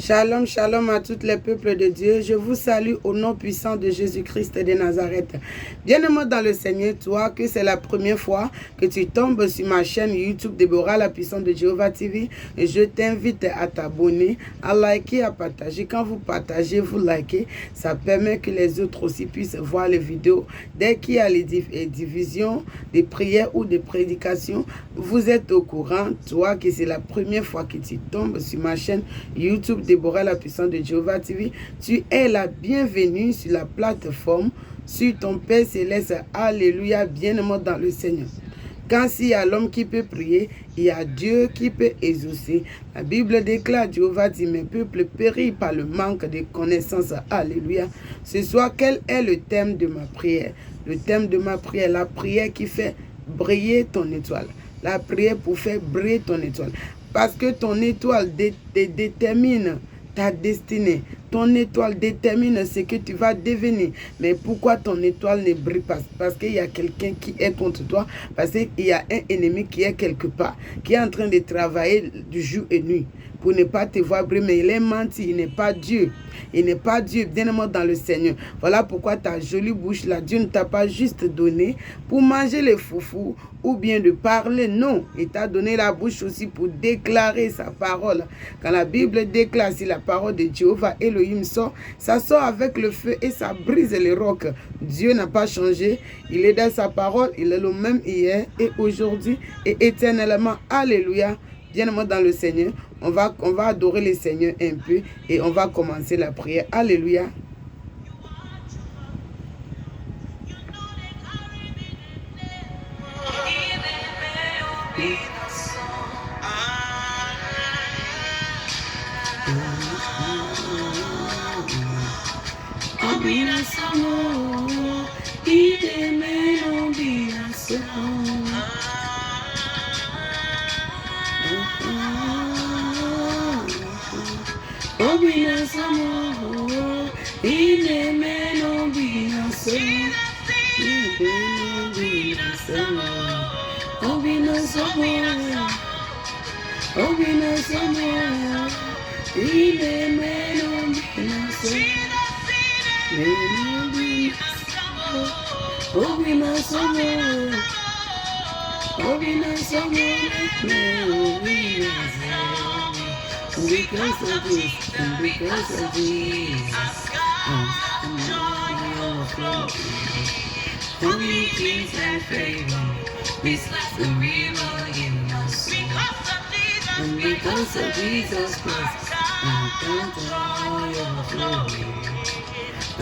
Shalom, shalom à tous les peuples de Dieu. Je vous salue au nom puissant de Jésus-Christ de Nazareth. Bien-aimé dans le Seigneur, toi, que c'est la première fois que tu tombes sur ma chaîne YouTube Déborah, la puissance de Jéhovah TV, et je t'invite à t'abonner, à liker, à partager. Quand vous partagez, vous likez, ça permet que les autres aussi puissent voir les vidéos. Dès qu'il y a les divisions, des prières ou des prédications, vous êtes au courant, toi, que c'est la première fois que tu tombes sur ma chaîne YouTube Déborah, la puissance de Jéhovah TV. Tu es la bienvenue sur la plateforme, sur ton Père Céleste. Alléluia, bien-aimé dans le Seigneur. Quand il y a l'homme qui peut prier, il y a Dieu qui peut exaucer. La Bible déclare, Jéhovah dit, mes peuples périssent par le manque de connaissances. Alléluia. Ce soir, quel est le thème de ma prière? Le thème de ma prière, la prière qui fait briller ton étoile. La prière pour faire briller ton étoile. Parce que ton étoile détermine ta destinée. Ton étoile détermine ce que tu vas devenir. Mais pourquoi ton étoile ne brille pas? Parce qu'il y a quelqu'un qui est contre toi. Parce qu'il y a un ennemi qui est quelque part. Qui est en train de travailler du jour et nuit. Pour ne pas te voir briller. Mais il est menti. Il n'est pas Dieu. Il n'est pas Dieu. Bien-aimé dans le Seigneur. Voilà pourquoi ta jolie bouche là, Dieu ne t'a pas juste donné pour manger les foufous ou bien de parler. Non. Il t'a donné la bouche aussi pour déclarer sa parole. Quand la Bible déclare si la parole de Jéhovah Elohim sort, ça sort avec le feu et ça brise les rocs. Dieu n'a pas changé. Il est dans sa parole. Il est le même hier et aujourd'hui et éternellement. Alléluia. Bien-aimé dans le Seigneur, on va adorer le Seigneur un peu et on va commencer la prière. Alléluia. Because of Jesus, only things that favor, this like the river in my soul. And because of Jesus Christ, I'm down to overflow.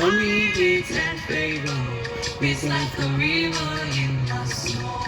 Only things that favor, this like the river in my soul.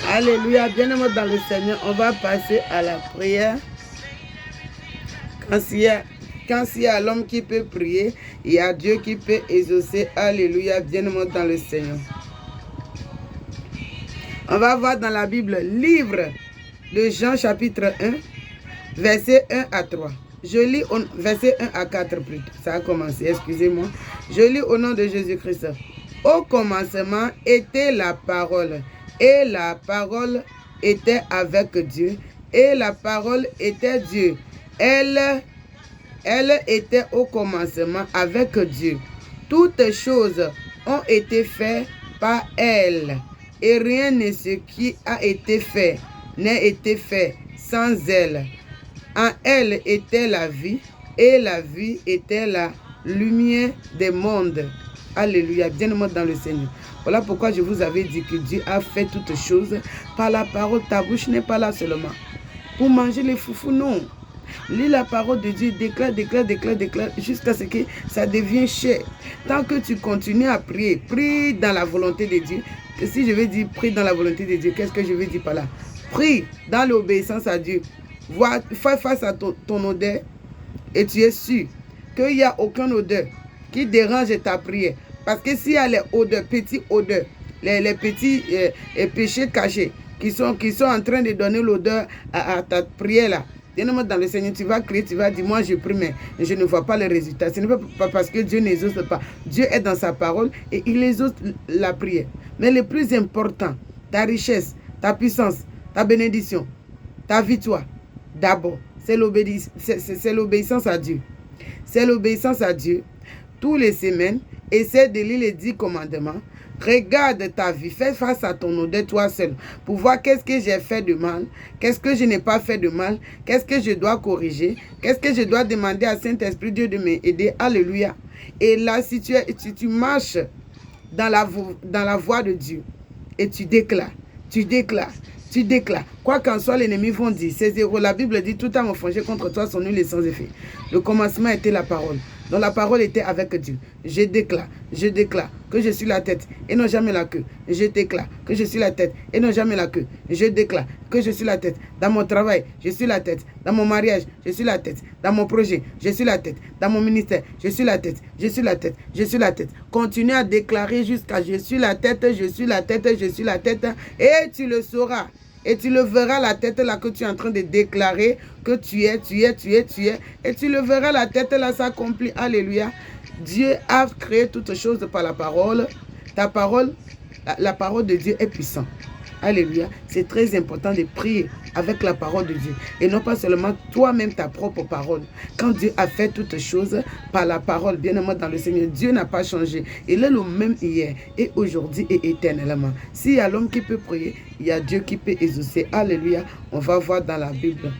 Alléluia, bien-aimé dans le Seigneur, on va passer à la prière. Quand il y a l'homme qui peut prier, il y a Dieu qui peut exaucer. Alléluia, bien-aimé dans le Seigneur. On va voir dans la Bible, livre de Jean chapitre 1, verset 1 à 3. Je lis verset 1 à 4 plutôt. Ça a commencé, excusez-moi. Je lis au nom de Jésus-Christ. Au commencement était la parole. Et la parole était avec Dieu. Et la parole était Dieu. Elle était au commencement avec Dieu. Toutes choses ont été faites par elle. et rien de ce qui a été fait n'a été fait sans elle. En elle était la vie, et la vie était la lumière des mondes. Alléluia, bien-aimé dans le Seigneur. Voilà pourquoi je vous avais dit que Dieu a fait toutes choses par la parole. Ta bouche n'est pas là seulement pour manger les foufous, non. Lis la parole de Dieu, déclare, jusqu'à ce que ça devienne cher. Tant que tu continues à prier, prie dans la volonté de Dieu. Et si je veux dire prie dans la volonté de Dieu, qu'est-ce que je veux dire par là? Prie dans l'obéissance à Dieu. Fais face à ton odeur et tu es sûr qu'il n'y a aucune odeur qui dérange ta prière. Parce que s'il y a les odeurs, petites odeurs, les petits péchés cachés qui sont en train de donner l'odeur à ta prière là, bien-aimé dans le Seigneur, tu vas crier, tu vas dire, moi je prie, mais je ne vois pas le résultat. Ce n'est pas parce que Dieu n'exauce pas. Dieu est dans sa parole et il exauce la prière. Mais le plus important, ta richesse, ta puissance, ta bénédiction, ta victoire, d'abord, c'est l'obéissance à Dieu. C'est l'obéissance à Dieu. Tous les semaines, essaie de lire les 10 commandements. Regarde ta vie, fais face à ton odeur toi seul pour voir qu'est-ce que j'ai fait de mal, qu'est-ce que je n'ai pas fait de mal, qu'est-ce que je dois corriger, qu'est-ce que je dois demander à Saint-Esprit Dieu de m'aider. Alléluia. Et là, si tu marches dans la voie de Dieu et tu déclares. Quoi qu'en soit, l'ennemi vont dire, c'est zéro. La Bible dit, tout arme forgée contre toi sont nul et sans effet. Le commencement était la parole. Donc la parole était avec Dieu. Je déclare que je suis la tête et non jamais la queue. Je déclare que je suis la tête et non jamais la queue. Je déclare que je suis la tête. Dans mon travail, je suis la tête. Dans mon mariage, je suis la tête. Dans mon projet, je suis la tête. Dans mon ministère, je suis la tête. Je suis la tête. Je suis la tête. Continue à déclarer jusqu'à je suis la tête, je suis la tête, je suis la tête. Et tu le sauras. Et tu le verras la tête là que tu es en train de déclarer que tu es. Et tu le verras la tête là s'accomplir. Alléluia. Dieu a créé toutes choses par la parole. Ta parole, la parole de Dieu est puissante. Alléluia. C'est très important de prier avec la parole de Dieu. Et non pas seulement toi-même ta propre parole. Quand Dieu a fait toutes choses par la parole, bien aimé dans le Seigneur, Dieu n'a pas changé. Il est le même hier et aujourd'hui et éternellement. S'il y a l'homme qui peut prier, il y a Dieu qui peut exaucer. Alléluia. On va voir dans la Bible.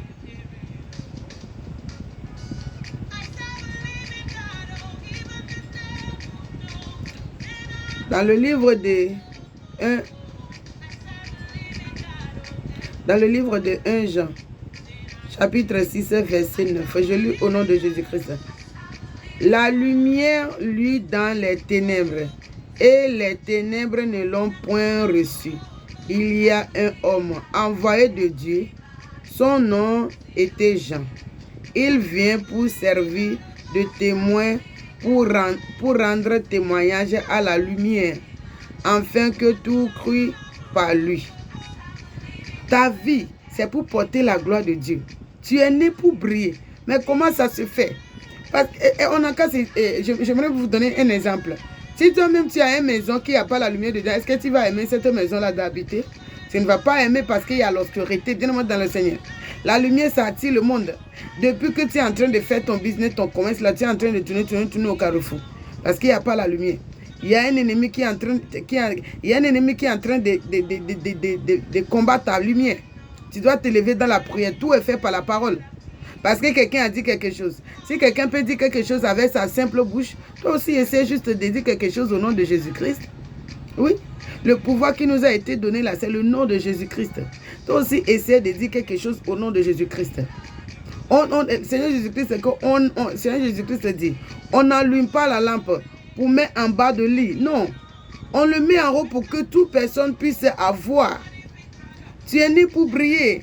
Dans le livre de 1 Jean, chapitre 6, verset 9, je lis au nom de Jésus-Christ. La lumière luit dans les ténèbres, et les ténèbres ne l'ont point reçu. Il y a un homme envoyé de Dieu, son nom était Jean. Il vient pour servir de témoin, pour rendre témoignage à la lumière, afin que tout crût par lui. Ta vie, c'est pour porter la gloire de Dieu. Tu es né pour briller. Mais comment ça se fait? Parce que j'aimerais vous donner un exemple. Si toi-même tu as une maison qui n'a pas la lumière de Dieu, est-ce que tu vas aimer cette maison-là d'habiter? Tu ne vas pas aimer parce qu'il y a l'obscurité. Bien-aimé dans le Seigneur. La lumière, ça attire le monde. Depuis que tu es en train de faire ton business, ton commerce, là, tu es en train de tourner au carrefour. Parce qu'il n'y a pas la lumière. Il y a un ennemi qui est en train, de combattre ta lumière. Tu dois te lever dans la prière. Tout est fait par la parole. Parce que quelqu'un a dit quelque chose. Si quelqu'un peut dire quelque chose avec sa simple bouche, toi aussi essaie juste de dire quelque chose au nom de Jésus-Christ. Oui. Le pouvoir qui nous a été donné là, c'est le nom de Jésus-Christ. Toi aussi essaie de dire quelque chose au nom de Jésus-Christ. Seigneur Jésus-Christ dit, on n'allume pas la lampe pour mettre en bas de lit. Non. On le met en haut pour que toute personne puisse avoir. Tu es né pour briller.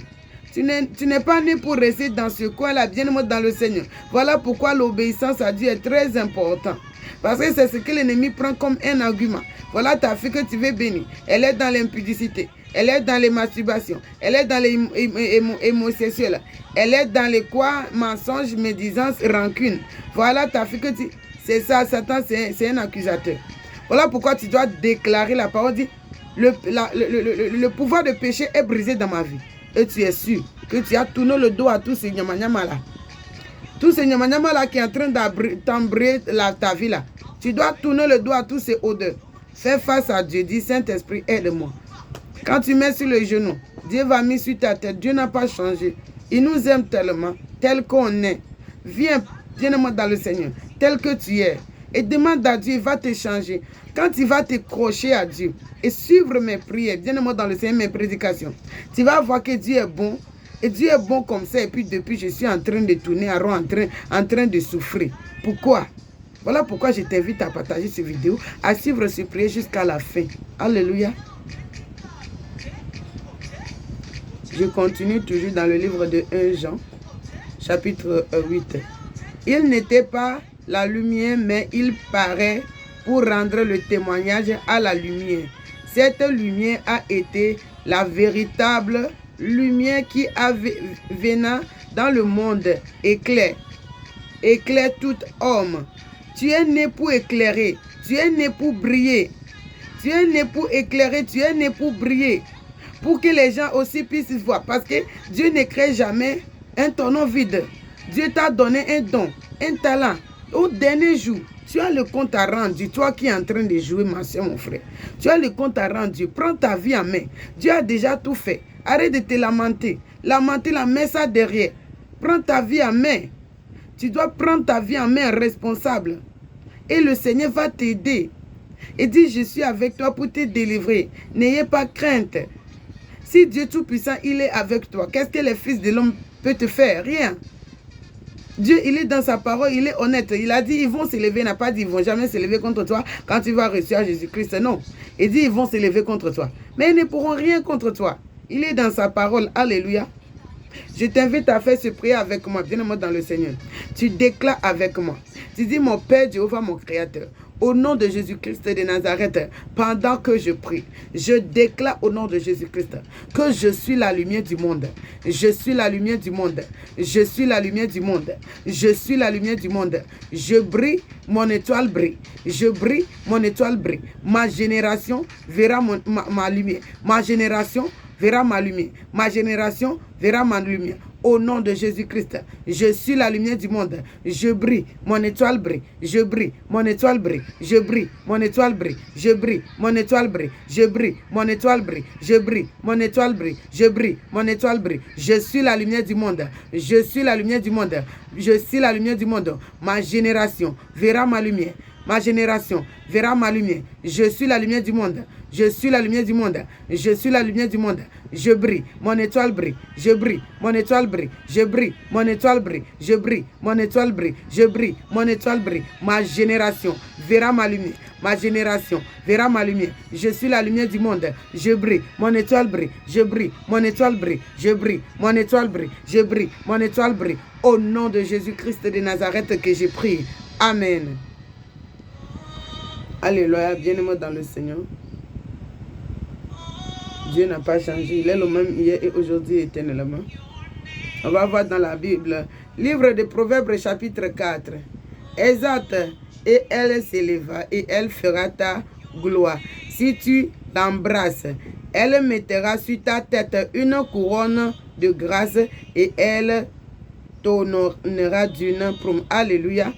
Tu n'es pas né pour rester dans ce coin-là, bien-aimé dans le Seigneur. Voilà pourquoi l'obéissance à Dieu est très importante. Parce que c'est ce que l'ennemi prend comme un argument. Voilà ta fille que tu veux bénir. Elle est dans l'impudicité. Elle est dans les masturbations. Elle est dans les homosexuels. Elle est dans les quoi? Mensonges, médisance, rancune. Voilà ta fille que tu... C'est ça, Satan, c'est un accusateur. Voilà pourquoi tu dois déclarer la parole. Dit, le pouvoir de péché est brisé dans ma vie. Et tu es sûr que tu as tourné le dos à tous ces nyama là. Tous ces nyama là qui est en train d'embrayer ta vie là. Tu dois tourner le dos à tous ces odeurs. Fais face à Dieu. Dis, Saint-Esprit, aide-moi. Quand tu mets sur le genou, Dieu va mettre sur ta tête. Dieu n'a pas changé. Il nous aime tellement, tel qu'on est. Viens dans le Seigneur, tel que tu es. Et demande à Dieu, il va te changer. Quand tu vas t'accrocher à Dieu et suivre mes prières, viens dans le Seigneur, mes prédications, tu vas voir que Dieu est bon. Et Dieu est bon comme ça. Et puis depuis, je suis en train de tourner en rond, en train de souffrir. Pourquoi? Voilà pourquoi je t'invite à partager cette vidéo, à suivre ces prières jusqu'à la fin. Alléluia. Je continue toujours dans le livre de 1 Jean, chapitre 8. Il n'était pas la lumière, mais il paraît pour rendre le témoignage à la lumière. Cette lumière a été la véritable lumière qui venant dans le monde, éclaire tout homme. Tu es né pour éclairer, tu es né pour briller, tu es né pour éclairer, tu es né pour briller, pour que les gens aussi puissent voir, parce que Dieu ne crée jamais un tonneau vide. Dieu t'a donné un don, un talent. Au dernier jour, tu as le compte à rendre. Toi qui es en train de jouer, ma soeur, mon frère, tu as le compte à rendre. Prends ta vie en main. Dieu a déjà tout fait. Arrête de te lamenter. Lamenter, mets ça derrière. Prends ta vie en main. Tu dois prendre ta vie en main responsable. Et le Seigneur va t'aider. Et dit, je suis avec toi pour te délivrer. N'ayez pas crainte. Si Dieu Tout-Puissant, il est avec toi, qu'est-ce que les fils de l'homme peuvent te faire? Rien. Dieu, il est dans sa parole, il est honnête. Il a dit, ils vont s'élever, il n'a pas dit, ils ne vont jamais s'élever contre toi quand tu vas recevoir Jésus-Christ. Non. Il dit, ils vont s'élever contre toi. Mais ils ne pourront rien contre toi. Il est dans sa parole. Alléluia. Je t'invite à faire ce prière avec moi. Viens-moi dans le Seigneur. Tu déclares avec moi. Tu dis, mon Père Jéhovah, mon Créateur, au nom de Jésus-Christ de Nazareth, pendant que je prie, je déclare au nom de Jésus-Christ que je suis la lumière du monde. Je suis la lumière du monde. Je suis la lumière du monde. Je suis la lumière du monde. Je brille, mon étoile brille. Je brille, mon étoile brille. Ma génération verra ma lumière. Ma génération verra ma lumière. Ma génération verra ma lumière. Au nom de Jésus-Christ, je suis la lumière du monde. Je brille, mon étoile brille. Je brille, mon étoile brille. Je brille, mon étoile brille. Je brille, mon étoile brille. Je brille, mon étoile brille. Je brille, mon étoile brille. Je brille, mon étoile brille. Je suis la lumière du monde. Je suis la lumière du monde. Je suis la lumière du monde. Ma génération verra ma lumière. Ma génération verra ma lumière. Je suis la lumière du monde. Je suis la lumière du monde. Je suis la lumière du monde. Je brille, mon étoile brille. Je brille, mon étoile brille. Je brille, mon étoile brille. Je brille, mon étoile brille. Je brille, mon étoile brille. Ma génération verra ma lumière. Ma génération verra ma lumière. Je suis la lumière du monde. Je brille, mon étoile brille. Je brille, mon étoile brille. Je brille, mon étoile brille. Je brille, mon étoile brille. Au nom de Jésus-Christ de Nazareth que j'ai prié. Amen. Alléluia, bien-aimé dans le Seigneur. Dieu n'a pas changé. Il est le même hier et aujourd'hui éternellement. On va voir dans la Bible. Livre de Proverbes chapitre 4. Exalte et elle s'élèvera et elle fera ta gloire. Si tu l'embrasses, elle mettra sur ta tête une couronne de grâce et elle t'honorera d'une promesse. Alléluia.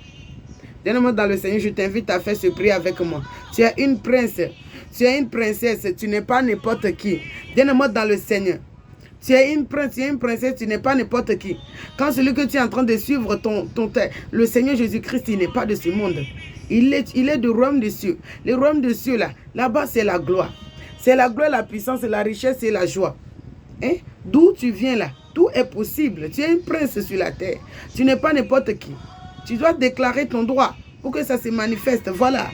Donne-moi dans le Seigneur, je t'invite à faire ce prière avec moi. Tu es une princesse. Tu es une princesse, tu n'es pas n'importe qui. Donne-moi dans le Seigneur. Tu es une princesse, tu n'es pas n'importe qui. Quand celui que tu es en train de suivre, le Seigneur Jésus-Christ, il n'est pas de ce monde. Il est du royaume des cieux. Le royaume des cieux, là-bas, c'est la gloire. C'est la gloire, la puissance, la richesse et la joie. Hein? D'où tu viens là, tout est possible. Tu es une princesse sur la terre. Tu n'es pas n'importe qui. Tu dois déclarer ton droit pour que ça se manifeste. Voilà.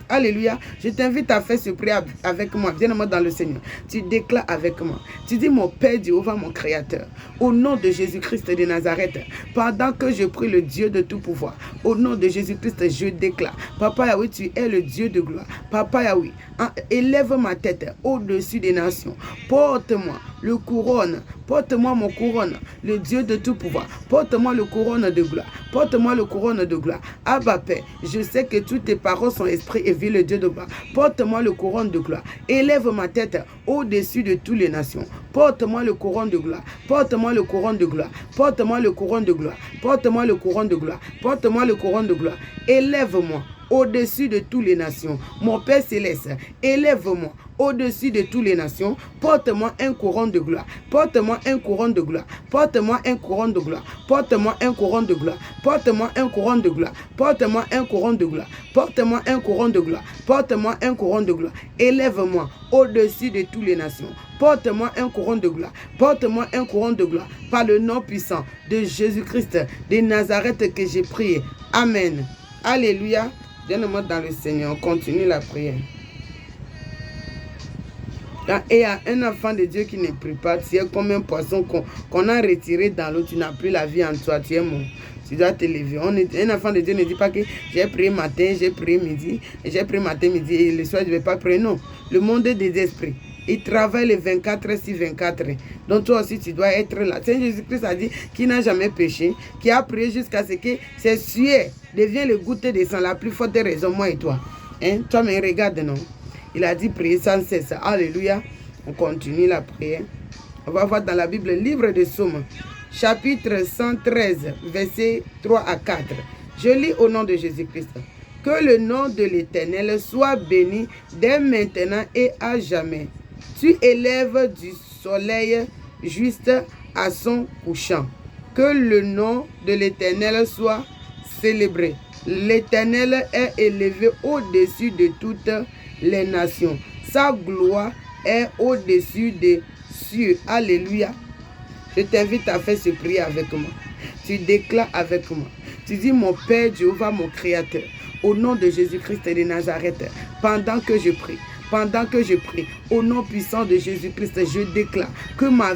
Alléluia. Je t'invite à faire ce prière avec moi. Viens-moi dans le Seigneur. Tu déclares avec moi. Tu dis, mon Père Jéhovah, mon Créateur, au nom de Jésus-Christ de Nazareth, pendant que je prie le Dieu de tout pouvoir, au nom de Jésus-Christ, je déclare, Papa Yahweh, tu es le Dieu de gloire. Papa Yahweh, élève ma tête au-dessus des nations. Porte-moi le couronne. Porte-moi mon couronne, le Dieu de tout pouvoir. Porte-moi le couronne de gloire. Porte-moi le couronne de gloire. Abba Père, je sais que toutes tes paroles sont esprit et vie, le Dieu de gloire. Porte-moi le couronne de gloire. Élève ma tête au-dessus de toutes les nations. Porte-moi le couronne de gloire. Porte-moi le couronne de gloire. Porte-moi le couronne de gloire. Porte-moi le couronne de gloire. Porte-moi le couronne de gloire. Élève-moi au-dessus de toutes les nations. Mon Père céleste, élève-moi au-dessus de toutes les nations. Porte-moi un couronne de gloire. Porte-moi un couronne de gloire. Porte-moi un couronne de gloire. Porte-moi un couronne de gloire. Porte-moi un couronne de gloire. Porte-moi un couronne de gloire. Porte-moi un couronne de gloire. Porte-moi un couronne de gloire. Élève-moi au-dessus de toutes les nations. Porte-moi un couronne de gloire. Porte-moi un couronne de gloire. Par le nom puissant de Jésus-Christ de Nazareth que j'ai prié. Amen. Alléluia. Bien-aimé dans le Seigneur. On continue la prière. Et il y a un enfant de Dieu qui ne prie pas. Tu es comme un poisson qu'on a retiré dans l'eau. Tu n'as plus la vie en toi. Tu es mort. Tu dois te lever. Un enfant de Dieu ne dit pas que j'ai prié matin, j'ai prié midi, j'ai prié matin, midi et le soir je ne vais pas prier. Non. Le monde des esprits. Il travaille les 24 sur 24. Donc toi aussi tu dois être là. Saint Jésus-Christ a dit qu'il n'a jamais péché, qui a prié jusqu'à ce que ses sueurs deviennent le goûter de sang. La plus forte raison, moi et toi. Hein? Toi mais regarde non. Il a dit prier sans cesse. Alléluia. On continue la prière. On va voir dans la Bible, livre de Psaumes, chapitre 113, versets 3 à 4. Je lis au nom de Jésus-Christ. Que le nom de l'Éternel soit béni dès maintenant et à jamais. Tu élèves du soleil juste à son couchant. Que le nom de l'Éternel soit célébré. L'Éternel est élevé au-dessus de toutes les nations. Sa gloire est au-dessus des cieux. Alléluia. Je t'invite à faire ce prier avec moi. Tu déclares avec moi. Tu dis, mon Père Jéhovah, mon Créateur, au nom de Jésus-Christ de Nazareth, pendant que je prie, au nom puissant de Jésus-Christ, je déclare que ma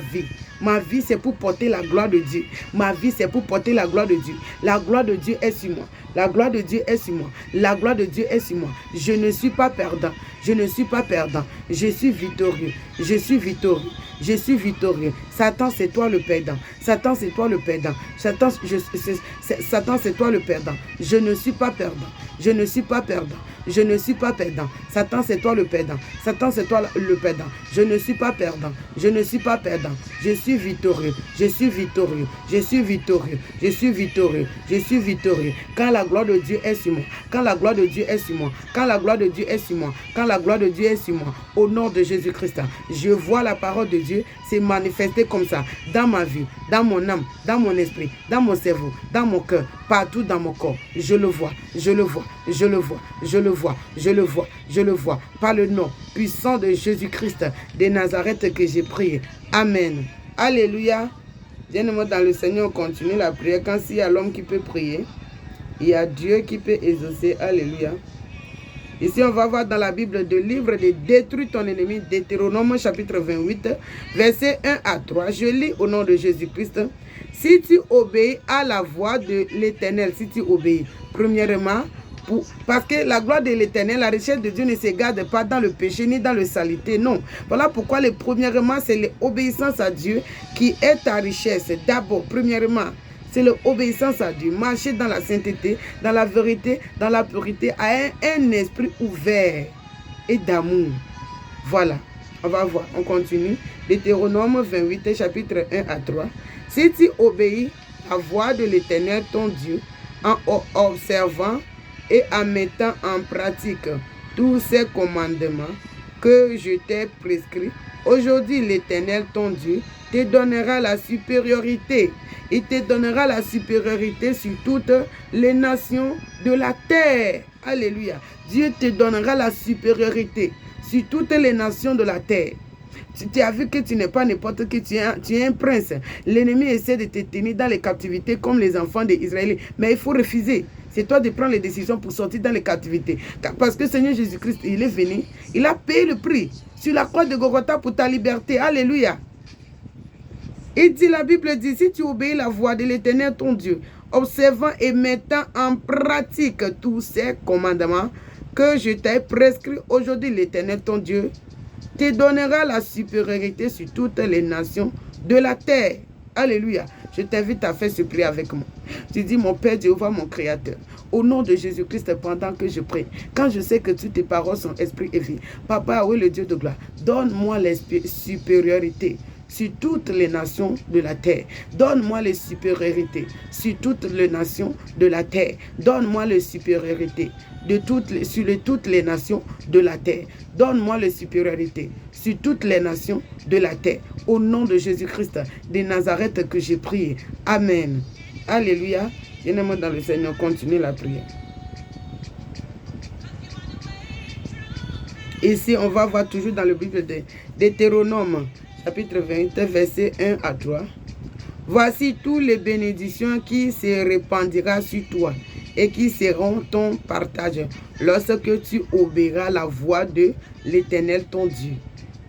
vie c'est pour porter la gloire de Dieu. Ma vie c'est pour porter la gloire de Dieu. La gloire de Dieu est sur moi. La gloire de Dieu est sur moi. La gloire de Dieu est sur moi. Je ne suis pas perdant. Je ne suis pas perdant. Je suis victorieux. Je suis victorieux. Je suis victorieux. Satan, c'est toi le perdant. Satan, c'est toi le perdant. Satan, c'est toi le perdant. Je ne suis pas perdant. Je ne suis pas perdant. Je ne suis pas perdant. Satan, c'est toi le perdant. Satan, c'est toi le perdant. Je ne suis pas perdant. Je ne suis pas perdant. Je suis victorieux. Je suis victorieux. Je suis victorieux. Je suis victorieux. Je suis victorieux. Quand la gloire de Dieu est sur moi. Quand la gloire de Dieu est sur moi. Quand la gloire de Dieu est sur moi. Quand la gloire de Dieu est sur moi. Au nom de Jésus-Christ. Je vois la parole de Dieu se manifester comme ça. Dans ma vie. Dans mon âme. Dans mon esprit. Dans mon cerveau. Dans mon cœur. Partout dans mon corps. Je le vois. Je le vois. Je le vois. Je le vois. Je le vois. Je le vois. Par le nom puissant de Jésus-Christ de Nazareth que j'ai prié. Amen. Alléluia. Bien-aimé dans le Seigneur, on continue la prière. Quand il y a l'homme qui peut prier, il y a Dieu qui peut exaucer. Alléluia. Ici, on va voir dans la Bible de livre de détruire ton ennemi, Deutéronome chapitre 28, versets 1 à 3. Je lis au nom de Jésus-Christ. Si tu obéis à la voix de l'Éternel, si tu obéis, premièrement, parce que la gloire de l'Éternel, la richesse de Dieu ne se garde pas dans le péché ni dans le saleté, non. Voilà pourquoi, premièrement, c'est l'obéissance à Dieu qui est ta richesse. D'abord, premièrement, c'est l'obéissance à Dieu. Marcher dans la sainteté, dans la vérité, dans la pureté, à un esprit ouvert et d'amour. Voilà, on va voir, on continue. Deutéronome 28, chapitre 1 à 3. Si tu obéis à la voix de l'Éternel, ton Dieu, en observant et en mettant en pratique tous ces commandements que je t'ai prescrits, aujourd'hui l'Éternel, ton Dieu, te donnera la supériorité. Il te donnera la supériorité sur toutes les nations de la terre. Alléluia. Dieu te donnera la supériorité sur toutes les nations de la terre. Tu as vu que tu n'es pas n'importe qui, tu es un prince. L'ennemi essaie de te tenir dans les captivités comme les enfants d'Israël. Mais il faut refuser. C'est toi de prendre les décisions pour sortir dans les captivités. Parce que Seigneur Jésus-Christ, il est venu. Il a payé le prix sur la croix de Golgotha pour ta liberté. Alléluia. Il dit, la Bible dit, si tu obéis la voix de l'Éternel ton Dieu, observant et mettant en pratique tous ces commandements que je t'ai prescrits aujourd'hui, l'Éternel ton Dieu te donnera la supériorité sur toutes les nations de la terre. Alléluia. Je t'invite à faire ce prier avec moi. Tu dis, mon Père Jéhovah, mon Créateur, au nom de Jésus-Christ, pendant que je prie, quand je sais que toutes tes paroles sont esprit et vie, Papa, oui, le Dieu de gloire, donne-moi la supériorité sur toutes les nations de la terre. Donne-moi les supériorités sur toutes les nations de la terre. Donne-moi les supériorités sur toutes les nations de la terre. Donne-moi les supériorités sur toutes les nations de la terre. Au nom de Jésus-Christ de Nazareth que j'ai prié. Amen. Alléluia. Bien-aimés dans le Seigneur, continuez la prière. Ici, on va voir toujours dans le livre de Deutéronome, chapitre 20, versets 1 à 3. Voici toutes les bénédictions qui se répandront sur toi et qui seront ton partage lorsque tu obéiras la voix de l'Éternel ton Dieu.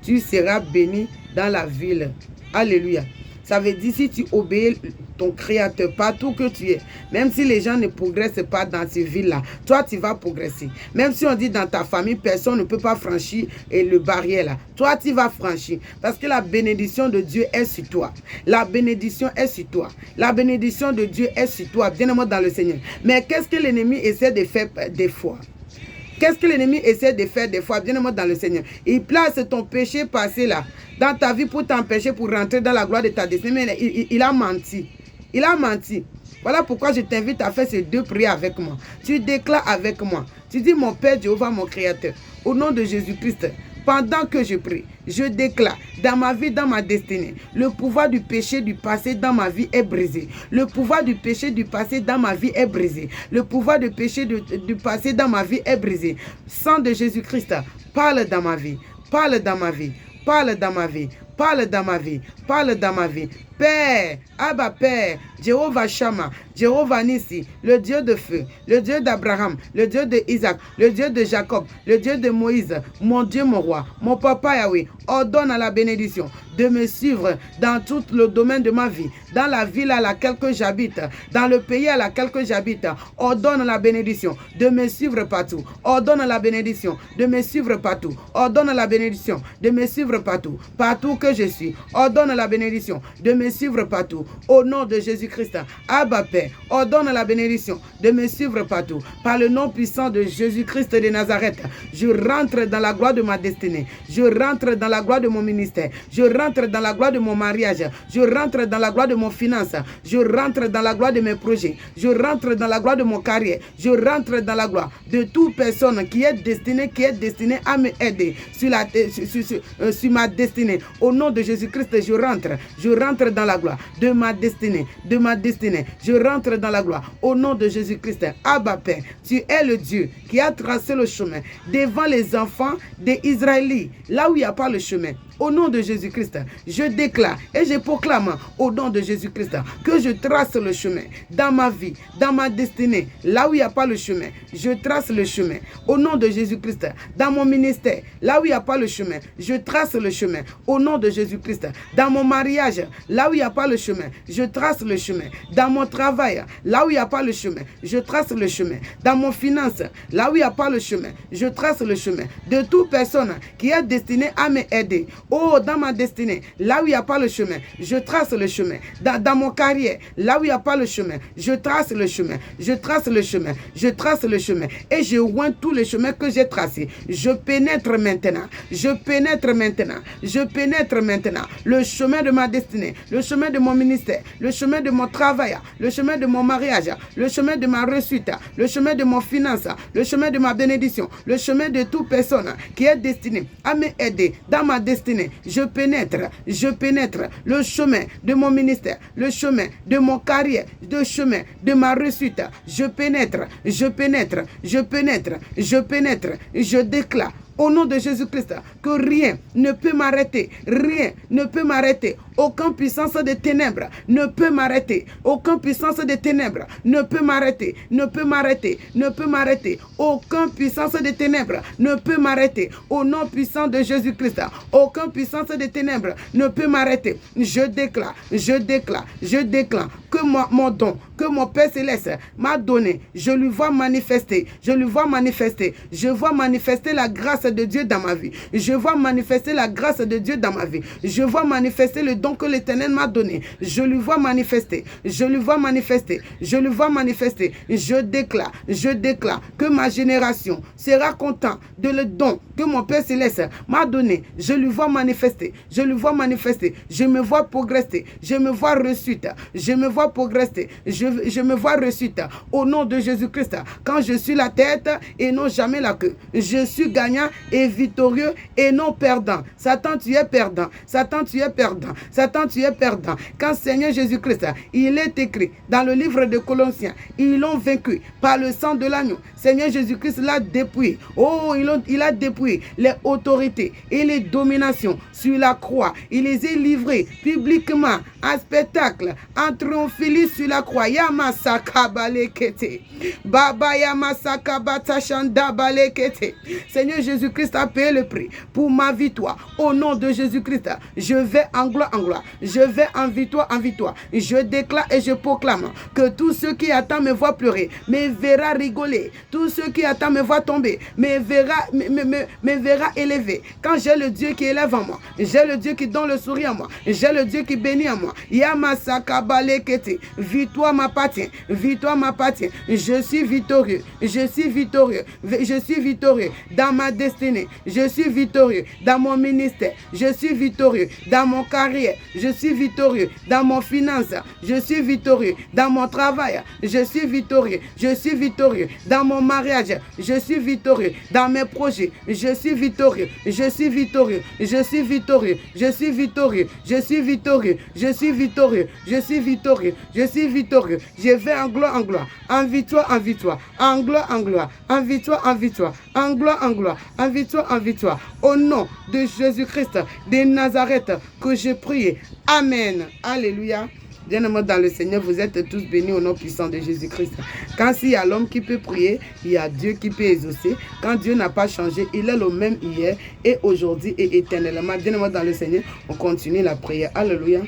Tu seras béni dans la ville. Alléluia. Ça veut dire si tu obéis ton Créateur partout que tu es, même si les gens ne progressent pas dans ces villes-là, toi tu vas progresser. Même si on dit dans ta famille, personne ne peut pas franchir le barrière là, toi tu vas franchir. Parce que la bénédiction de Dieu est sur toi. La bénédiction est sur toi. La bénédiction de Dieu est sur toi. Bien-aimé dans le Seigneur. Mais qu'est-ce que l'ennemi essaie de faire des fois? Qu'est-ce que l'ennemi essaie de faire des fois? Bien-aimé dans le Seigneur. Il place ton péché passé là dans ta vie pour t'empêcher pour rentrer dans la gloire de ta destinée. Mais il a menti. Il a menti. Voilà pourquoi je t'invite à faire ces deux prières avec moi. Tu déclares avec moi. Tu dis, mon Père Jéhovah, mon Créateur, au nom de Jésus-Christ, pendant que je prie, je déclare dans ma vie, dans ma destinée, le pouvoir du péché du passé dans ma vie est brisé. Le pouvoir du péché du passé dans ma vie est brisé. Le pouvoir du péché du passé dans ma vie est brisé. Sang de Jésus-Christ, parle dans ma vie. Parle dans ma vie. Parle dans ma vie. Parle dans ma vie. Parle dans ma vie. Père, Abba Père, Jéhovah Shammah, Jéhovah Nissi, le Dieu de feu, le Dieu d'Abraham, le Dieu de Isaac, le Dieu de Jacob, le Dieu de Moïse, mon Dieu, mon roi, mon papa Yahweh, ordonne à la bénédiction de me suivre dans tout le domaine de ma vie, dans la ville à laquelle j'habite, dans le pays à laquelle j'habite. Ordonne la bénédiction de me suivre partout. Ordonne la bénédiction de me suivre partout. Ordonne la bénédiction de me suivre partout. Partout que je suis. Ordonne la bénédiction de me suivre partout. Au nom de Jésus-Christ, Abba Père, ordonne la bénédiction de me suivre partout. Par le nom puissant de Jésus-Christ de Nazareth, je rentre dans la gloire de ma destinée. Je rentre dans la gloire de mon ministère. Je rentre dans la gloire de mon mariage. Je rentre dans la gloire de mon finance. Je rentre dans la gloire de mes projets. Je rentre dans la gloire de mon carrière. Je rentre dans la gloire de toute personne qui est destinée à me aider sur ma destinée. Au nom de Jésus-Christ, je rentre dans la gloire de ma destinée, Je rentre dans la gloire au nom de Jésus-Christ. Abba Père, tu es le Dieu qui a tracé le chemin devant les enfants des Israélites, là où il n'y a pas le chemin. Au nom de Jésus-Christ, je déclare et je proclame au nom de Jésus-Christ que je trace le chemin dans ma vie, dans ma destinée, là où il n'y a pas le chemin. Je trace le chemin au nom de Jésus-Christ. Dans mon ministère, là où il n'y a pas le chemin, je trace le chemin au nom de Jésus-Christ. Dans mon mariage, là où il n'y a pas le chemin, je trace le chemin. Dans mon travail, là où il n'y a pas le chemin, je trace le chemin. Dans mon finance, là où il n'y a pas le chemin, je trace le chemin. De toute personne qui est destinée à m'aider. Oh, dans ma destinée, là où il n'y a pas le chemin, je trace le chemin. Dans mon carrière, là où il n'y a pas le chemin, je trace le chemin. Je trace le chemin. Je trace le chemin. Et je oins tous les chemins que j'ai tracés. Je pénètre maintenant. Je pénètre maintenant. Je pénètre maintenant. Le chemin de ma destinée, le chemin de mon ministère, le chemin de mon travail, le chemin de mon mariage, le chemin de ma réussite, le chemin de mon finance, le chemin de ma bénédiction, le chemin de toute personne qui est destinée à m'aider dans ma destinée. Je pénètre le chemin de mon ministère, le chemin de mon carrière, le chemin de ma réussite. Je pénètre, je déclare au nom de Jésus-Christ que rien ne peut m'arrêter, rien ne peut m'arrêter. Aucune puissance de ténèbres ne peut m'arrêter. Aucune puissance de ténèbres ne peut m'arrêter, ne peut m'arrêter, ne peut m'arrêter. Aucune puissance de ténèbres ne peut m'arrêter. Au nom puissant de Jésus-Christ, aucune puissance de ténèbres ne peut m'arrêter. Je déclare que mon don, que mon Père Céleste m'a donné, je lui vois manifester, je vois manifester la grâce de Dieu dans ma vie. Je vois manifester la grâce de Dieu dans ma vie. Je vois manifester le don que l'Éternel m'a donné. Je le vois manifester. Je le vois manifester. Je le vois manifester. Je déclare que ma génération sera content de le don que mon Père Céleste m'a donné. Je le vois manifester. Je le vois manifester. Je me vois progresser. Je me vois réussite. Je me vois progresser. Je me vois réussite. Au nom de Jésus-Christ. Quand je suis la tête et non jamais la queue. Je suis gagnant et victorieux et non perdant. Satan, tu es perdant. Satan, tu es perdant. Satan, tu es perdant. Quand Seigneur Jésus-Christ, il est écrit dans le livre de Colossiens, ils l'ont vaincu par le sang de l'agneau. Seigneur Jésus-Christ l'a dépouillé. Oh, il a dépouillé les autorités et les dominations sur la croix. Il les a livrés publiquement en spectacle, en triomphalie sur la croix. Yamasaka balekete. Baba yamasaka batashanda balekete. Seigneur Jésus-Christ a payé le prix pour ma victoire. Au nom de Jésus-Christ, je vais en gloire en gloire. Je vais en victoire en victoire. Je déclare et je proclame que tous ceux qui attendent me voient pleurer, me verra rigoler. Tous ceux qui attendent me voient tomber, me verra élever. Quand j'ai le Dieu qui élève en moi, j'ai le Dieu qui donne le sourire en moi, j'ai le Dieu qui bénit en moi. Yamasaka balekete. Victoire m'appartient. Victoire m'appartient. Je suis victorieux. Je suis victorieux. Je suis victorieux dans ma destinée. Je suis victorieux dans mon ministère. Je suis victorieux dans mon carrière. Je suis victorieux dans mon finance. Je suis victorieux dans mon travail. Je suis victorieux. Je suis victorieux dans mon mariage. Je suis victorieux dans mes projets. Je suis victorieux. Je suis victorieux. Je suis victorieux. Je suis victorieux. Je suis victorieux. Je suis victorieux. Je suis victorieux. Je suis victorieux. Je vais en gloire en gloire. En victoire en victoire. En gloire en gloire. En victoire en victoire. En gloire en gloire. En victoire en victoire. Au nom de Jésus-Christ de Nazareth que j'ai prié. Amen. Alléluia. Bien-aimés dans le Seigneur, vous êtes tous bénis au nom puissant de Jésus-Christ. Quand il y a l'homme qui peut prier, il y a Dieu qui peut exaucer. Quand Dieu n'a pas changé, il est le même hier et aujourd'hui et éternellement. Bien-aimés dans le Seigneur, on continue la prière. Alléluia.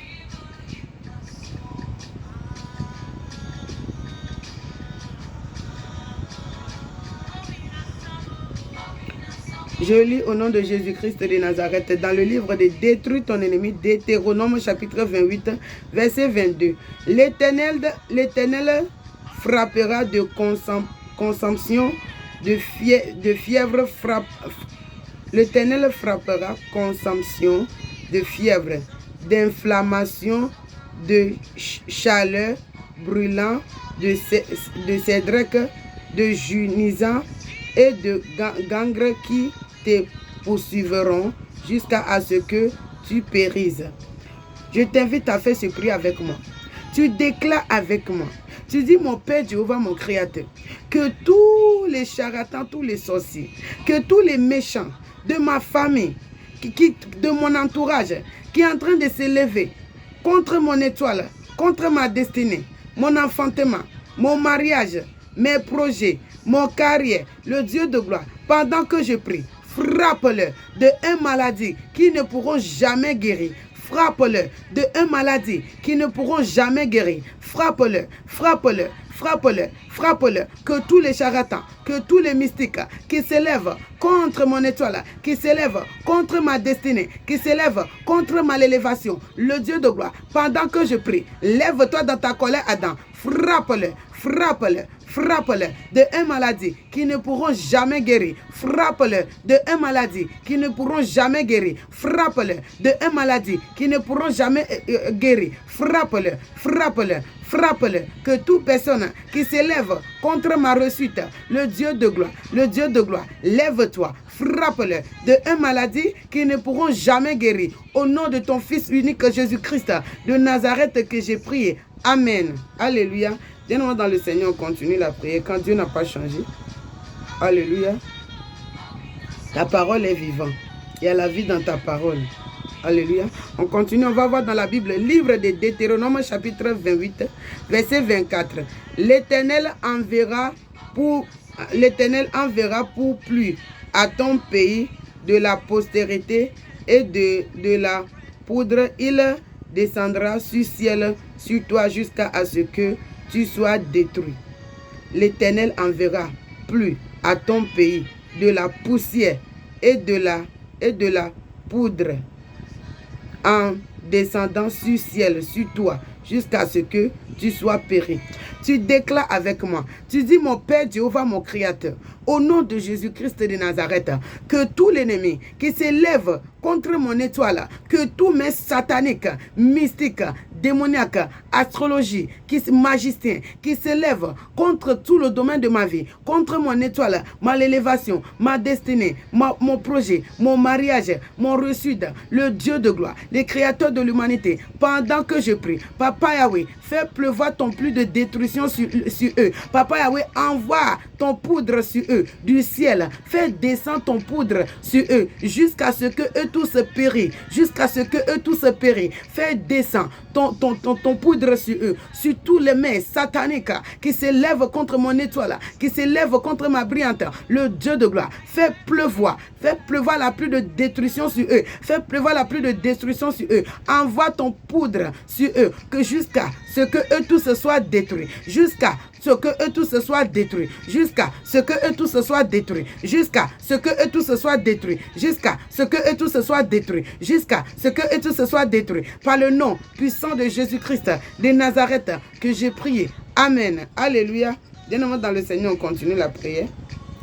Je lis au nom de Jésus-Christ de Nazareth dans le livre de Détruis ton ennemi, Deutéronome chapitre 28, verset 22. L'Éternel frappera de consomption, de fièvre. L'Éternel frappera consomption de fièvre, d'inflammation, de chaleur brûlant, de cédric, de junisant et de gangre qui te poursuivront jusqu'à ce que tu périsses. Je t'invite à faire ce cri avec moi. Tu déclares avec moi. Tu dis, mon Père Jéhovah, mon Créateur, que tous les charlatans, tous les sorciers, que tous les méchants de ma famille, de mon entourage, qui est en train de s'élever contre mon étoile, contre ma destinée, mon enfantement, mon mariage, mes projets, mon carrière, le Dieu de gloire, pendant que je prie, frappe-le de une maladie qui ne pourront jamais guérir. Frappe-le de une maladie qui ne pourront jamais guérir. Frappe-le, frappe-le, frappe-le, frappe-le. Que tous les charlatans, que tous les mystiques qui s'élèvent contre mon étoile, qui s'élèvent contre ma destinée, qui s'élèvent contre ma élévation, le Dieu de gloire, pendant que je prie, lève-toi dans ta colère, Adam. Frappe-le, frappe-le, frappe-le de une maladie qui ne pourront jamais guérir. Frappe-le de une maladie qui ne pourront jamais guérir. Frappe-le de une maladie qui ne pourront jamais guérir. Frappe-le, frappe-le, frappe-le. Que toute personne qui s'élève contre ma réussite, le Dieu de gloire, lève-toi, frappe-le de une maladie qui ne pourront jamais guérir. Au nom de ton Fils unique Jésus-Christ de Nazareth que j'ai prié. Amen. Alléluia. Bien-aimés dans le Seigneur, on continue la prière quand Dieu n'a pas changé. Alléluia. Ta parole est vivante. Il y a la vie dans ta parole. Alléluia. On continue, on va voir dans la Bible, livre de Deutéronome chapitre 28, verset 24. L'Éternel enverra pour pluie à ton pays de la postérité et de la poudre. Il descendra sur ciel sur toi jusqu'à ce que tu sois détruit. L'Éternel enverra pluie à ton pays de la poussière et de la poudre en descendant sur ciel, sur toi, jusqu'à ce que tu sois péri. Tu déclares avec moi. Tu dis, mon Père Jéhovah, mon Créateur, au nom de Jésus-Christ de Nazareth, que tout l'ennemi qui s'élève contre mon étoile, que tous mes sataniques, mystiques, démoniaques, astrologie, magiciens, qui s'élèvent contre tout le domaine de ma vie, contre mon étoile, ma élévation, ma destinée, mon projet, mon mariage, mon reçu, le Dieu de gloire, les créateurs de l'humanité, pendant que je prie, Papa Yahweh, fais pleuvoir ton pluie de détruction sur eux. Papa Yahweh, envoie ton poudre sur eux du ciel. Fais descendre ton poudre sur eux jusqu'à ce que eux tous périssent. Jusqu'à ce que eux tous périssent. Fais descendre ton poudre sur eux, sur tous les mains sataniques qui s'élèvent contre mon étoile, qui s'élèvent contre ma brillante, le Dieu de gloire. Fais pleuvoir la pluie de destruction sur eux. Fais pleuvoir la pluie de destruction sur eux. Envoie ton poudre sur eux, que jusqu'à ce que eux tous soient détruits. Jusqu'à ce que eux tous soient détruits. Jusqu'à ce que eux tous soient détruits. Jusqu'à ce que eux tous soient détruits. Jusqu'à ce que eux tous soient détruits. Jusqu'à ce que eux tous soient détruits. Par le nom puissant de Jésus-Christ de Nazareth que j'ai prié. Amen. Alléluia. Bien-aimés dans le Seigneur, on continue la prière.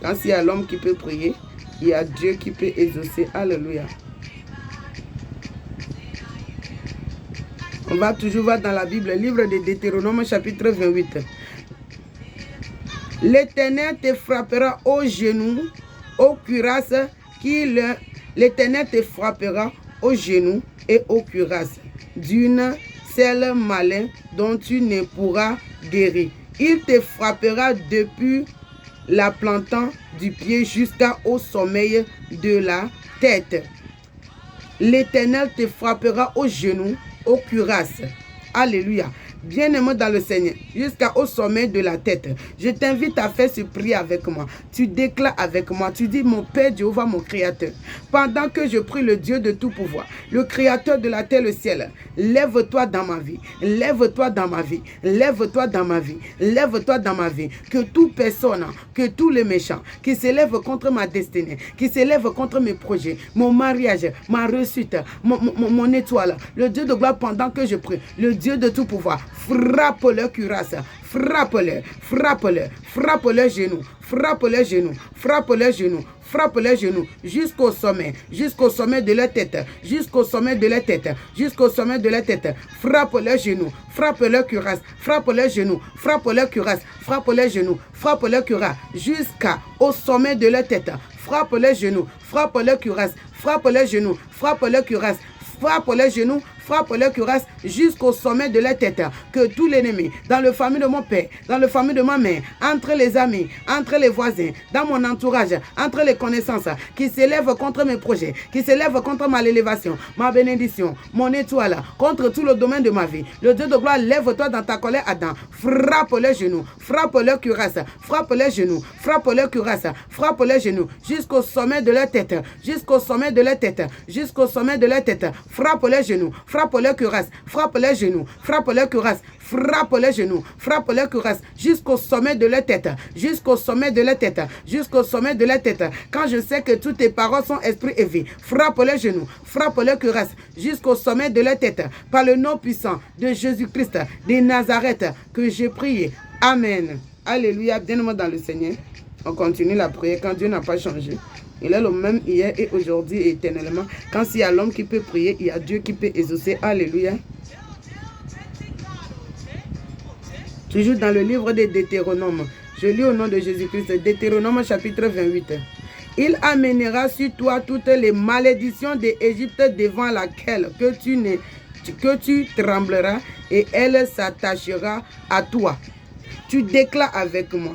Quand il y a l'homme qui peut prier, il y a Dieu qui peut exaucer. Alléluia. On va toujours voir dans la Bible, livre de Deutéronome, chapitre 28. L'Éternel te frappera aux genoux, aux cuirasses, l'Éternel te frappera aux genoux et aux cuirasses d'une selle malin dont tu ne pourras guérir. Il te frappera depuis la plantant du pied jusqu'au sommeil de la tête. L'Éternel te frappera aux genoux, aux cuirasses. Alléluia. Bien-aimé dans le Seigneur, jusqu'au sommet de la tête. Je t'invite à faire ce prier avec moi. Tu déclares avec moi. Tu dis, mon Père Jéhovah, mon Créateur, pendant que je prie le Dieu de tout pouvoir, le Créateur de la terre et le ciel, lève-toi dans ma vie. Lève-toi dans ma vie. Lève-toi dans ma vie. Lève-toi dans ma vie. Que toute personne, que tous les méchants qui s'élèvent contre ma destinée, qui s'élèvent contre mes projets, mon mariage, ma réussite, mon étoile, le Dieu de gloire, pendant que je prie, le Dieu de tout pouvoir, frappe leur cuirasse, frappe-le, frappe-le, frappe les genoux, frappe les genoux, frappe les genoux, frappe les genoux jusqu'au sommet de la tête, jusqu'au sommet de la tête, jusqu'au sommet de la tête. Frappe les genoux, frappe leur cuirasse, frappe les genoux, frappe leur cuirasse, frappe les genoux, frappe leur cuirasse jusqu'au sommet de la tête. Frappe les genoux, frappe leur cuirasse, frappe les genoux, frappe leur cuirasse, frappe les genoux, frappe leur cuirasse jusqu'au sommet de la tête. Que tout l'ennemi, dans le famille de mon père, dans le famille de ma mère, entre les amis, entre les voisins, dans mon entourage, entre les connaissances, qui s'élèvent contre mes projets, qui s'élèvent contre ma élévation, ma bénédiction, mon étoile, contre tout le domaine de ma vie. Le Dieu de gloire, lève-toi dans ta colère, Adam. Frappe les genoux, frappe leur cuirasse, frappe les genoux, frappe leur cuirasse, frappe les genoux jusqu'au sommet de la tête, jusqu'au sommet de la tête, jusqu'au sommet de la tête. Frappe les genoux, frappe leur cuirasse, frappe les genoux, frappe leur cuirasse, frappe les genoux, frappe leur cuirasse jusqu'au sommet de la tête, jusqu'au sommet de la tête, jusqu'au sommet de la tête. Quand je sais que toutes tes paroles sont esprit et vie, frappe les genoux, frappe leur cuirasse jusqu'au sommet de la tête, par le nom puissant de Jésus-Christ de Nazareth que j'ai prié. Amen. Alléluia. Bien-aimé dans le Seigneur, on continue la prière quand Dieu n'a pas changé. Il est le même hier et aujourd'hui et éternellement. Quand il y a l'homme qui peut prier, il y a Dieu qui peut exaucer. Alléluia. Toujours dans le livre de Deutéronome. Je lis au nom de Jésus-Christ. Deutéronome chapitre 28. Il amènera sur toi toutes les malédictions d'Égypte devant laquelle que tu trembleras et elle s'attachera à toi. Tu déclares avec moi.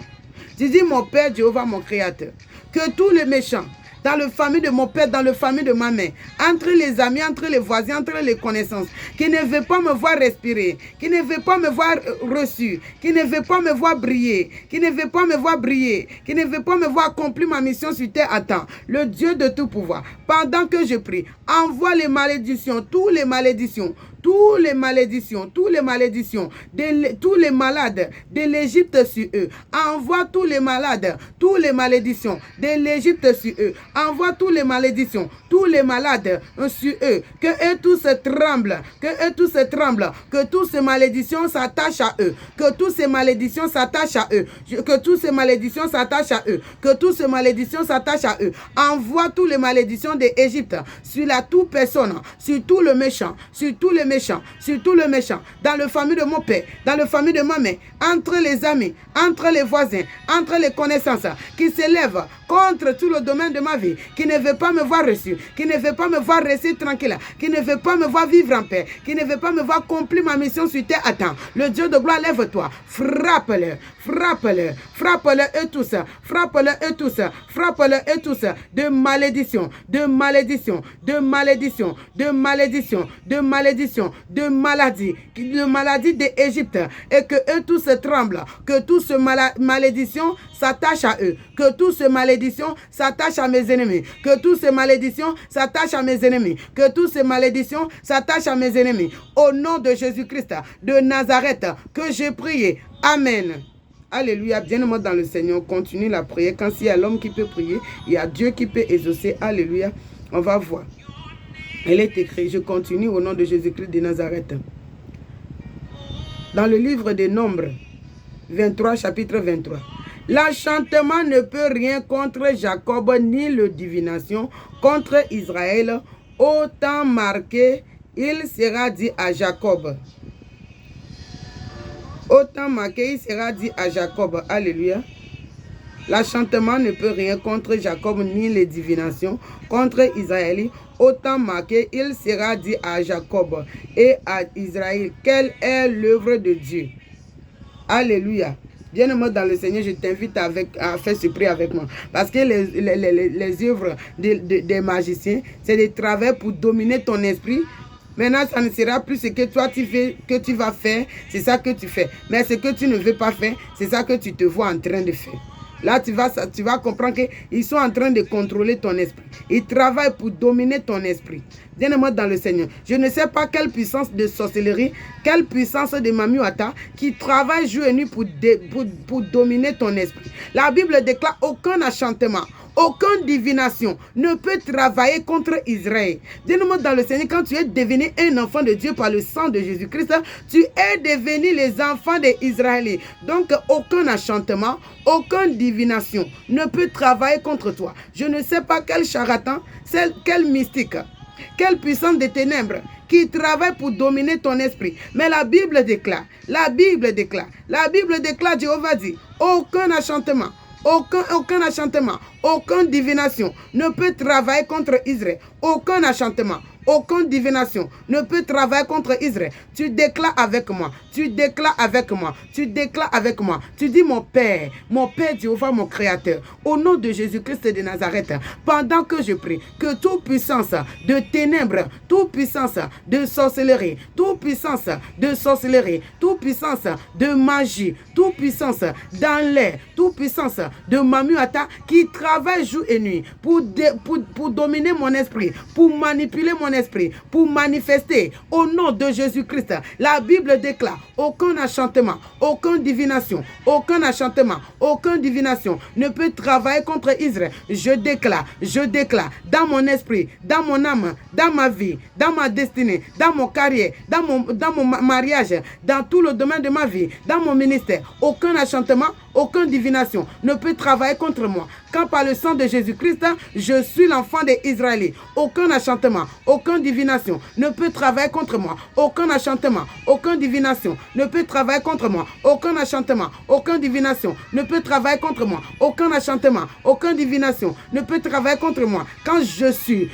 Tu dis, mon Père Jéhovah, mon Créateur, que tous les méchants, dans le famille de mon père, dans le famille de ma mère, entre les amis, entre les voisins, entre les connaissances, qui ne veut pas me voir respirer, qui ne veut pas me voir reçu, qui ne veut pas me voir briller, qui ne veut pas me voir briller, qui ne veut pas me voir accomplir ma mission sur terre à temps. Le Dieu de tout pouvoir, pendant que je prie, envoie les malédictions, toutes les malédictions, tous les malédictions, tous les malades de l'Égypte sur eux. Envoie tous les malades, tous les malédictions de l'Égypte sur eux. Envoie tous les malédictions, tous les malades sur eux. Que eux tous se tremblent, que eux tous se tremblent, que toutes ces malédictions s'attachent à eux, que toutes ces malédictions s'attachent à eux, que toutes ces malédictions s'attachent à eux, que toutes ces malédictions s'attachent à eux. Envoie toutes les malédictions de l'Égypte sur la toute personne, sur tout le méchant, sur tous les méchants, sur tout le méchant, dans le famille de mon père, dans le famille de ma mère, entre les amis, entre les voisins, entre les connaissances, qui s'élèvent contre tout le domaine de ma vie, qui ne veut pas me voir reçu, qui ne veut pas me voir rester tranquille, qui ne veut pas me voir vivre en paix, qui ne veut pas me voir accomplir ma mission sur terre. Attends, le Dieu de gloire, lève-toi, frappe-le, frappe-le, frappe-le eux tous, frappe-le eux tous, frappe-le eux tous, de malédiction, de malédiction, de malédiction, de malédiction, de malédiction, de maladie d'Égypte, et que eux tous tremblent, que toute ce malédiction s'attache à eux, que toute ce malédiction s'attache à mes ennemis, que toutes ces malédictions s'attachent à mes ennemis, que toutes ces malédictions s'attachent à mes ennemis. Au nom de Jésus-Christ de Nazareth, que j'ai prié. Amen. Alléluia. Bien-aimé dans le Seigneur, continue la prière. Quand il y a l'homme qui peut prier, il y a Dieu qui peut exaucer. Alléluia. On va voir. Elle est écrite. Je continue au nom de Jésus-Christ de Nazareth. Dans le livre des Nombres, 23, chapitre 23. L'enchantement ne peut rien contre Jacob, ni le divination contre Israël. Autant marqué, il sera dit à Jacob. Autant marqué, il sera dit à Jacob. Alléluia. L'enchantement ne peut rien contre Jacob, ni les divinations contre Israël. Autant marqué, il sera dit à Jacob et à Israël. Quelle est l'œuvre de Dieu? Alléluia. Bien-aimé dans le Seigneur, je t'invite à faire ce prix avec moi. Parce que les œuvres des magiciens, c'est des travail pour dominer ton esprit. Maintenant, ça ne sera plus ce que toi tu vas faire, c'est ça que tu fais. Mais ce que tu ne veux pas faire, c'est ça que tu te vois en train de faire. Là, tu vas comprendre qu'ils sont en train de contrôler ton esprit. Ils travaillent pour dominer ton esprit. Bien-aimé dans le Seigneur, je ne sais pas quelle puissance de sorcellerie, quelle puissance de Mamiwata qui travaille jour et nuit pour dominer ton esprit. La Bible déclare aucun enchantement, aucune divination ne peut travailler contre Israël. Dis-nous dans le Seigneur, quand tu es devenu un enfant de Dieu par le sang de Jésus-Christ, tu es devenu les enfants d'Israël. Donc, aucun enchantement, aucune divination ne peut travailler contre toi. Je ne sais pas quel charlatan, quel mystique, quelle puissance des ténèbres qui travaille pour dominer ton esprit. Mais la Bible déclare, Jéhovah dit, aucun enchantement, aucun enchantement, aucune divination ne peut travailler contre Israël. Aucun enchantement, aucune divination ne peut travailler contre Israël. Tu déclares avec moi, tu déclares avec moi, tu déclares avec moi. Tu dis mon Père Jéhovah, mon Créateur, au nom de Jésus-Christ de Nazareth, pendant que je prie, que toute puissance de ténèbres, toute puissance de sorcellerie, toute puissance de magie, toute puissance dans l'air, toute puissance de Mamiwata qui travaille jour et nuit pour dominer mon esprit, pour manipuler mon esprit, pour manifester au nom de Jésus-Christ. La Bible déclare aucun enchantement, aucune divination, aucun enchantement, aucune divination ne peut travailler contre Israël. Je déclare dans mon esprit, dans mon âme, dans ma vie, dans ma destinée, dans mon carrière, dans mon mariage, dans tout le domaine de ma vie, dans mon ministère, aucun enchantement, aucune divination ne peut travailler contre moi. Quand par le sang de Jésus-Christ, je suis l'enfant d'Israël. Aucun enchantement, aucune divination ne peut travailler contre moi. Aucun enchantement, aucune divination ne peut travailler contre moi. Aucun enchantement, aucune divination ne peut travailler contre moi. Aucun enchantement, aucune divination ne peut travailler contre moi. Quand je suis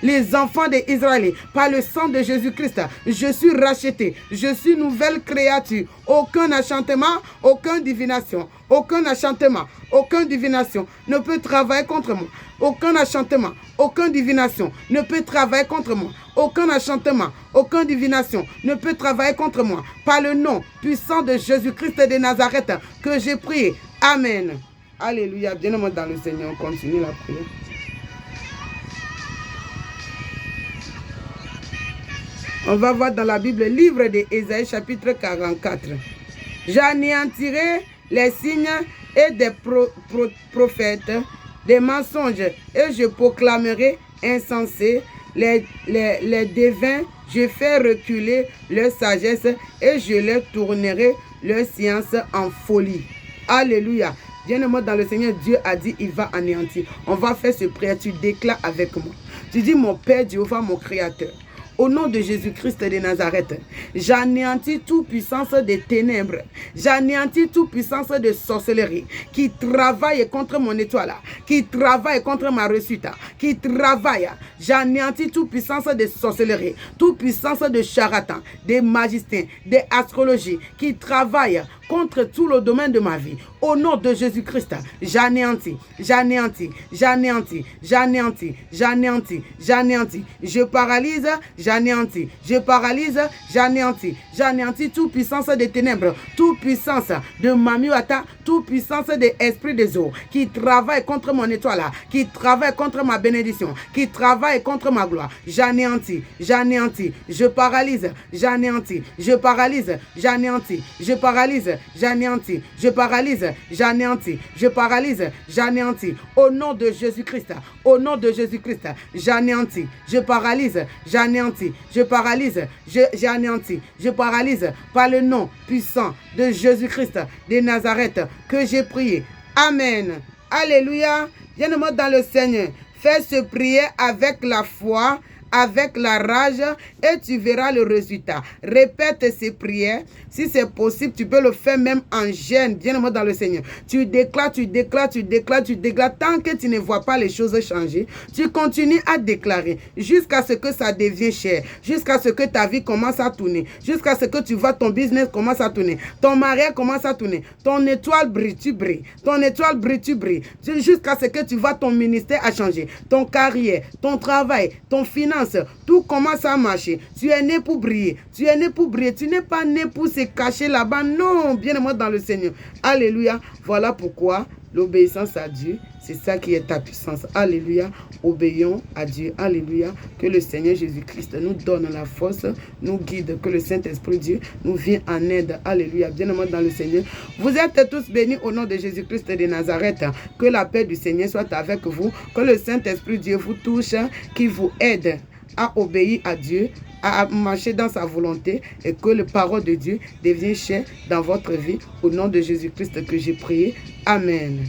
les enfants d'Israël. Par le sang de Jésus-Christ, je suis racheté. Je suis nouvelle créature. Aucun enchantement, aucune divination, aucun enchantement, aucune divination ne peut travailler contre moi. Aucun enchantement, aucune divination ne peut travailler contre moi. Aucun enchantement, aucune divination ne peut travailler contre moi. Par le nom puissant de Jésus-Christ de Nazareth que j'ai prié. Amen. Alléluia. Bien-aimé dans le Seigneur, on continue la prière. On va voir dans la Bible, livre d'Ésaïe, chapitre 44. J'anéantirai les signes et des prophètes, des mensonges, et je proclamerai insensés les devins, je fais reculer leur sagesse et je leur tournerai leur science en folie. Alléluia. Bien-aimé dans le Seigneur, Dieu a dit, il va anéantir. On va faire ce prière, tu déclares avec moi. Tu dis, mon Père Jéhovah, mon Créateur, au nom de Jésus-Christ de Nazareth, j'anéantis toute puissance des ténèbres. J'anéantis toute puissance de sorcellerie qui travaille contre mon étoile, qui travaille contre ma réussite, qui travaille. J'anéantis toute puissance de sorcellerie, toute puissance de charlatan, des magiciens, des astrologies qui travaillent contre tout le domaine de ma vie. Au nom de Jésus-Christ, j'anéantis, j'anéantis, j'anéantis, j'anéantis, j'anéantis, j'anéantis. Je paralyse, j'anéantis, je paralyse, j'anéantis, j'anéantis toute puissance des ténèbres, toute puissance de Mamiwata, toute puissance des esprits des eaux qui travaillent contre mon étoile, qui travaillent contre ma bénédiction, qui travaillent contre ma gloire. J'anéantis, j'anéantis, je paralyse, j'anéantis, je paralyse, j'anéantis, je paralyse, j'anéantis, je paralyse, j'anéantis, je paralyse, j'anéantis. Au nom de Jésus-Christ, au nom de Jésus-Christ, j'anéantis, je paralyse, j'anéantis, je paralyse, j'anéantis, je paralyse par le nom puissant de Jésus-Christ de Nazareth que j'ai prié. Amen. Alléluia. Viens-moi dans le Seigneur. Fais ce prière avec la foi, avec la rage, et tu verras le résultat. Répète ces prières. Si c'est possible, tu peux le faire même en jeûne. Bien-aimé dans le Seigneur. Tu déclares, tu déclares, tu déclares, tu déclares. Tant que tu ne vois pas les choses changer, tu continues à déclarer jusqu'à ce que ça devienne cher, jusqu'à ce que ta vie commence à tourner, jusqu'à ce que tu vois ton business commence à tourner, ton mariage commence à tourner, ton étoile brille, tu brilles, ton étoile brille, tu brilles, jusqu'à ce que tu vois ton ministère à changer, ton carrière, ton travail, ton finance, tout commence à marcher. Tu es né pour briller, tu es né pour briller, tu n'es pas né pour se cacher là-bas. Non, bien-aimé dans le Seigneur. Alléluia. Voilà pourquoi l'obéissance à Dieu, c'est ça qui est ta puissance. Alléluia. Obéissons à Dieu. Alléluia. Que le Seigneur Jésus-Christ nous donne la force, nous guide. Que le Saint-Esprit Dieu nous vienne en aide. Alléluia. Bien-aimé dans le Seigneur. Vous êtes tous bénis au nom de Jésus-Christ de Nazareth. Que la paix du Seigneur soit avec vous. Que le Saint-Esprit Dieu vous touche, qui vous aide à obéir à Dieu, à marcher dans sa volonté, et que la parole de Dieu devienne chère dans votre vie. Au nom de Jésus-Christ que j'ai prié. Amen.